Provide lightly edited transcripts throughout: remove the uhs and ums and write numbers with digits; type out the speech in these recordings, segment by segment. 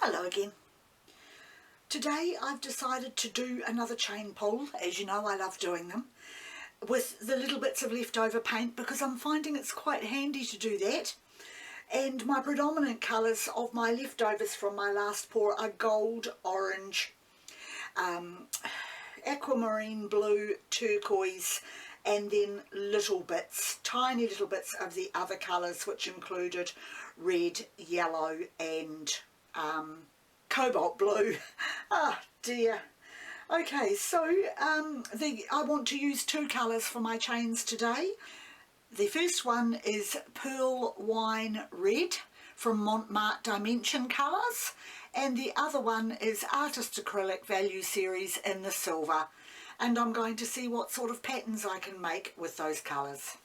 Hello again. Today I've decided to do another chain pull. As you know, I love doing them with the little bits of leftover paint because I'm finding it's quite handy to do that. And my predominant colours of my leftovers from my last pour are gold, orange, aquamarine blue, turquoise, and then little bits, tiny little bits of the other colours, which included red, yellow and cobalt blue. Ah dear. Okay, so I want to use two colours for my chains today. The first one is Pearl Wine Red from Montmartre Dimension Colours, and the other one is Artist Acrylic Value Series in the silver, and I'm going to see what sort of patterns I can make with those colours.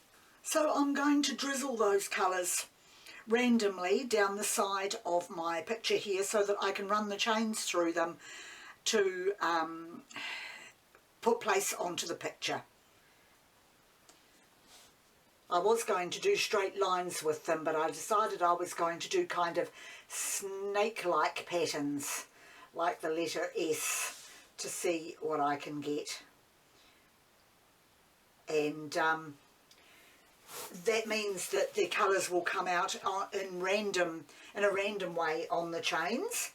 So I'm going to drizzle those colours randomly down the side of my picture here so that I can run the chains through them to put place onto the picture. I was going to do straight lines with them, but I decided I was going to do kind of snake-like patterns, like the letter S, to see what I can get. And that means that the colours will come out in a random way on the chains.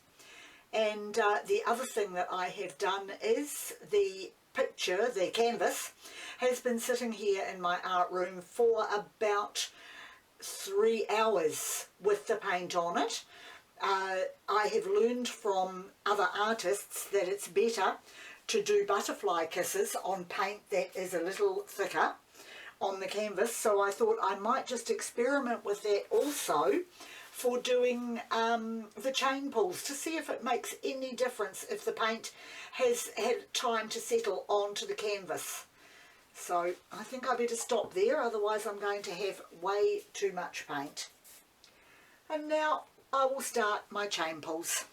And the other thing that I have done is the picture, the canvas, has been sitting here in my art room for about 3 hours with the paint on it. I have learned from other artists that it's better to do butterfly kisses on paint that is a little thicker on the canvas, so I thought I might just experiment with that also for doing the chain pulls to see if it makes any difference if the paint has had time to settle onto the canvas. So I think I better stop there, otherwise I'm going to have way too much paint. And now I will start my chain pulls.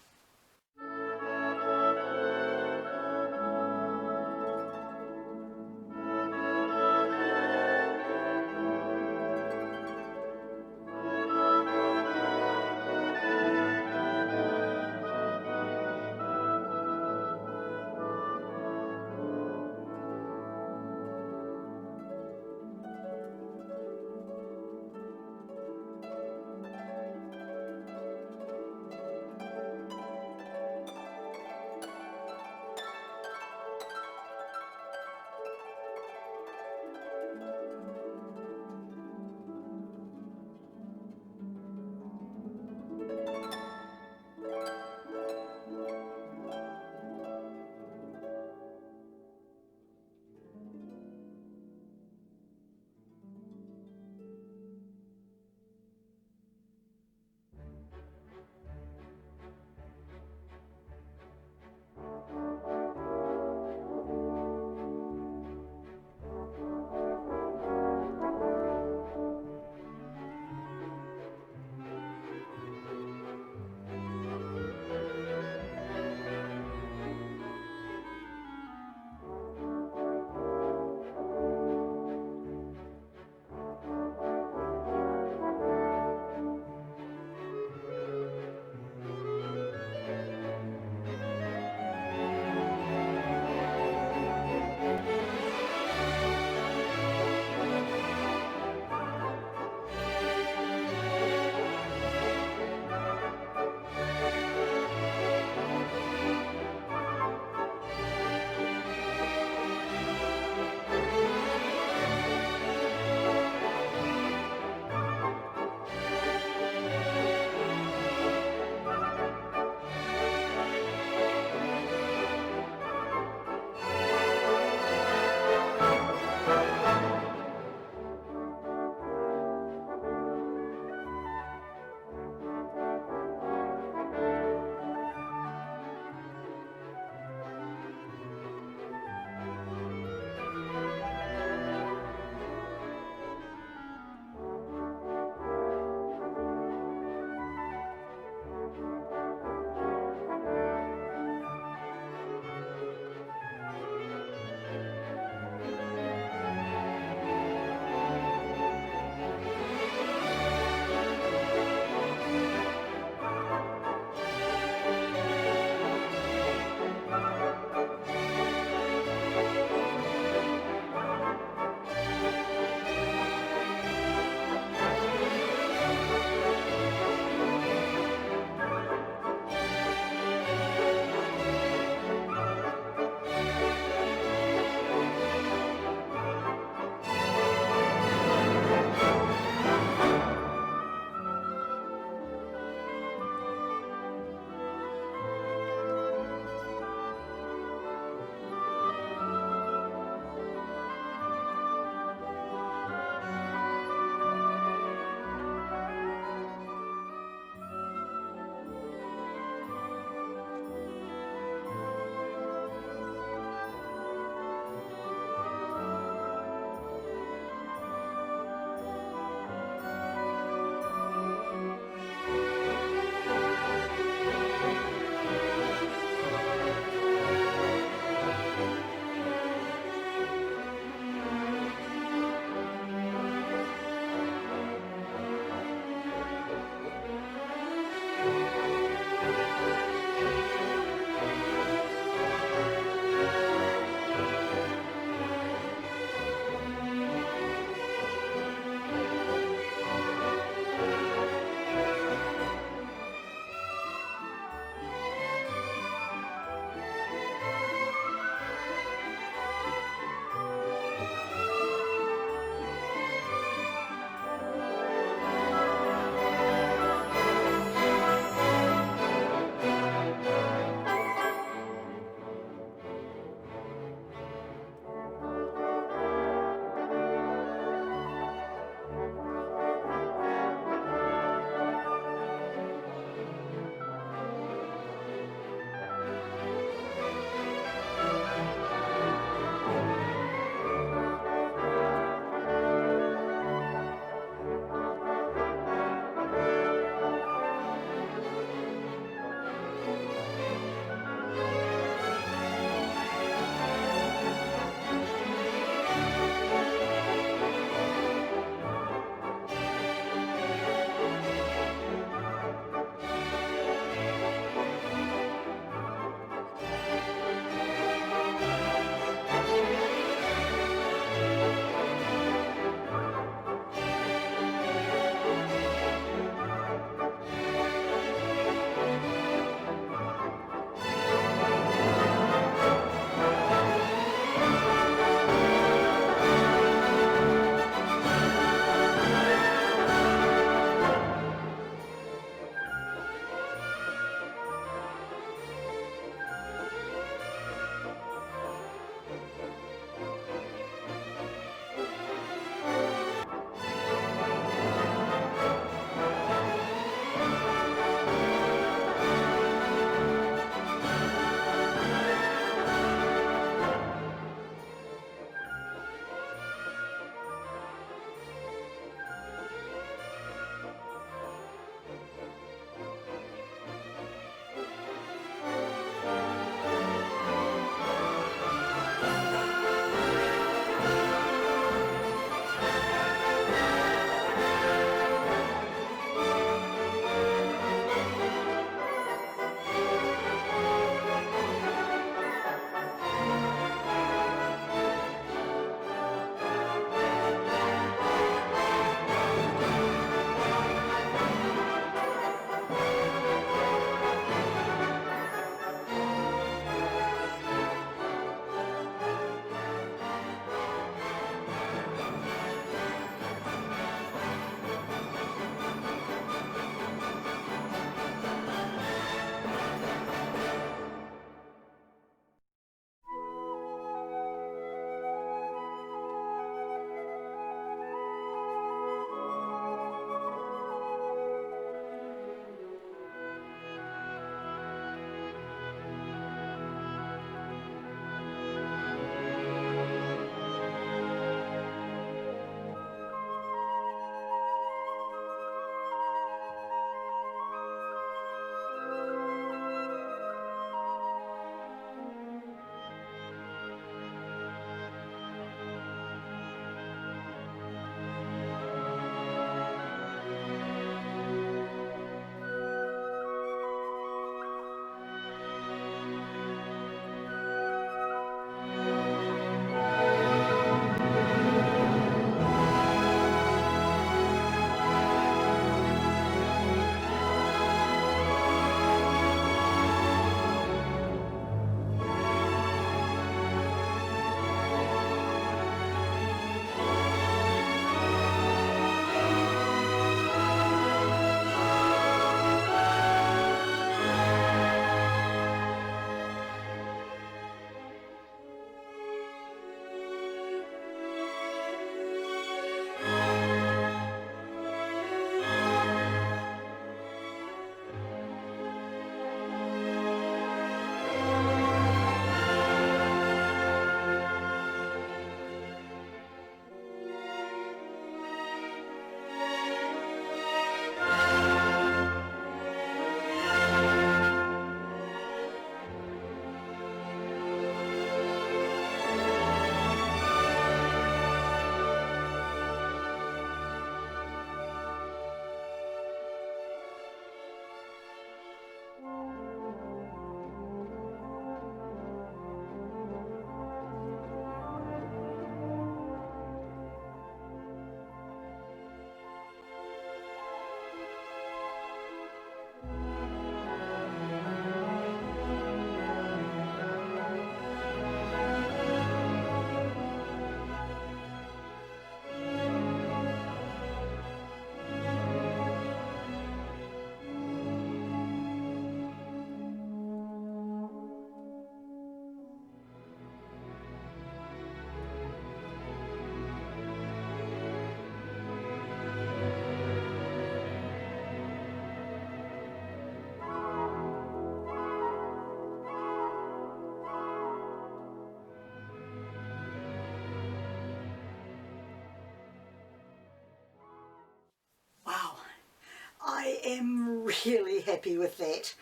really happy with that.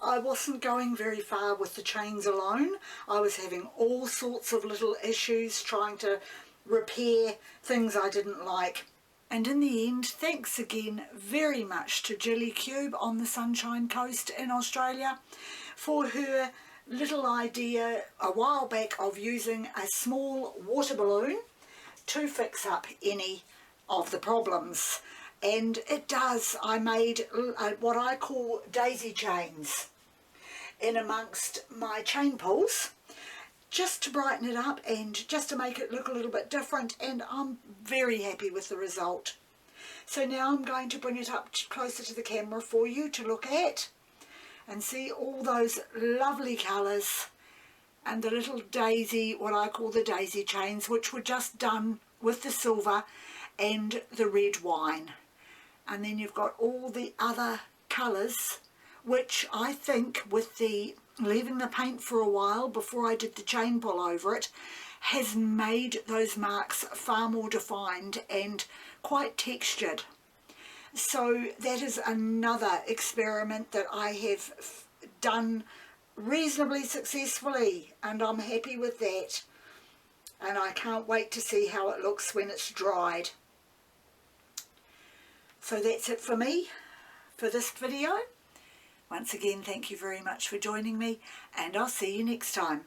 I wasn't going very far with the chains alone. I was having all sorts of little issues trying to repair things I didn't like. And in the end, thanks again very much to 𝐏𝐸𝐜𝐈 on the Sunshine Coast in Australia for her little idea a while back of using a small water balloon to fix up any of the problems. And it does. I made what I call daisy chains in amongst my chain pulls, just to brighten it up and just to make it look a little bit different, and I'm very happy with the result. So now I'm going to bring it up closer to the camera for you to look at and see all those lovely colours and the little daisy, what I call the daisy chains, which were just done with the silver and the red wine. And then you've got all the other colours, which I think with the leaving the paint for a while before I did the chain pull over it has made those marks far more defined and quite textured. So that is another experiment that I have done reasonably successfully, and I'm happy with that. And I can't wait to see how it looks when it's dried. So that's it for me for this video. Once again, thank you very much for joining me, and I'll see you next time.